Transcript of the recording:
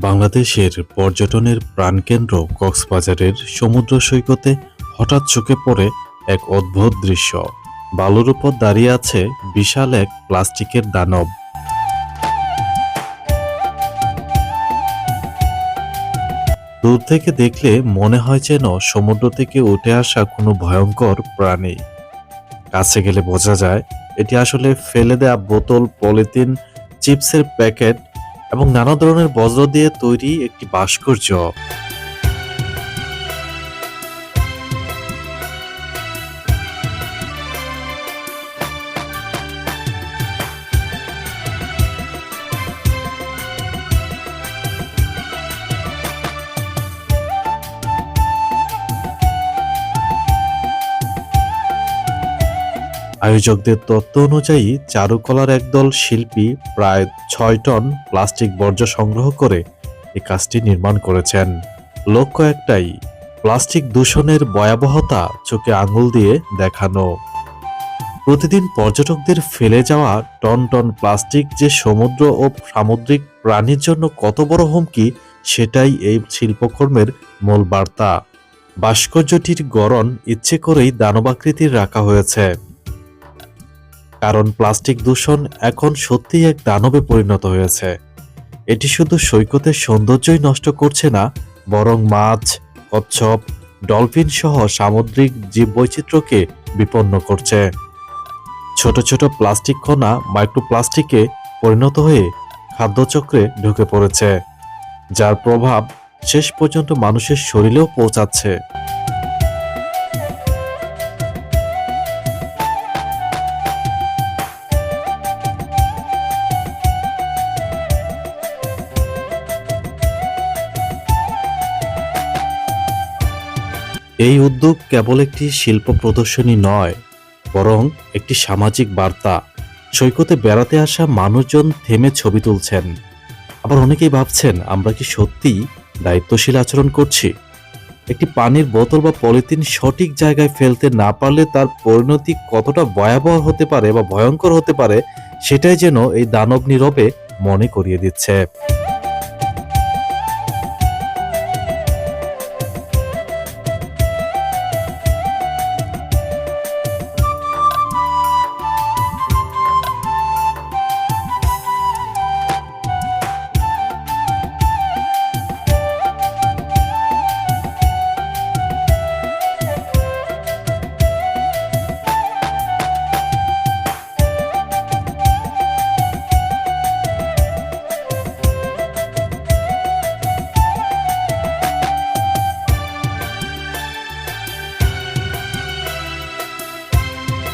বাংলাদেশের পর্যটনের প্রাণকেন্দ্র কক্সবাজারের সমুদ্র সৈকতে হঠাৎ চোখে পড়ে এক অদ্ভুত দৃশ্য। বালুর উপর দাঁড়িয়ে আছে বিশাল এক প্লাস্টিকের দানব। দূর থেকে দেখলে মনে হয় যেন সমুদ্র থেকে উঠে আসা কোনো ভয়ঙ্কর প্রাণী। কাছে গেলে বোঝা যায় এটি আসলে ফেলে দেয়া বোতল, পলিথিন, চিপসের প্যাকেট এবং নানা ধরনের বজ্র দিয়ে তৈরি একটি ভাস্কর্য। আয়োজকদের তথ্য অনুযায়ী চারুকলার একদল শিল্পী প্রায় ৬ টন প্লাস্টিক বর্জ্য সংগ্রহ করে এই কাজটি নির্মাণ করেছেন। লক্ষ্য একটাই, প্লাস্টিক দূষণের ভয়াবহতা চোখে আঙুল দিয়ে দেখানো। প্রতিদিন পর্যটকদের ফেলে যাওয়া টন টন প্লাস্টিক যে সমুদ্র ও সামুদ্রিক প্রাণীর জন্য কত বড় হুমকি, সেটাই এই শিল্পকর্মের মূল বার্তা। ভাস্কর্যটির গড়ন ইচ্ছে করেই দানবাকৃতির রাখা হয়েছে, কারণ প্লাস্টিক দূষণ এখন সত্যিই এক দানবে পরিণত হয়েছে। এটি শুধু সৈকতের সৌন্দর্যই নষ্ট করছে না, বরং মাছ, কচ্ছপ, ডলফিন সহ সামুদ্রিক জীববৈচিত্র্যকে বিপন্ন করছে। ছোট ছোট প্লাস্টিক কণা মাইক্রোপ্লাস্টিকে পরিণত হয়ে খাদ্যচক্রে ঢুকে পড়েছে, যার প্রভাব শেষ পর্যন্ত মানুষের শরীরেও পৌঁছাচ্ছে। এই উদ্যোগ কেবল একটি শিল্প প্রদর্শনী নয়, বরং একটি সামাজিক বার্তা। সৈকতে বেড়াতে আসা মানুষজন থেমে ছবি তুলছেন, আবার অনেকেই ভাবছেন আমরা কি সত্যিই দায়িত্বশীল আচরণ করছি। একটি পানির বোতল বা পলিথিন সঠিক জায়গায় ফেলতে না পারলে তার পরিণতি কতটা ভয়াবহ হতে পারে বা ভয়ঙ্কর হতে পারে, সেটাই যেন এই দানব নীরবে মনে করিয়ে দিচ্ছে।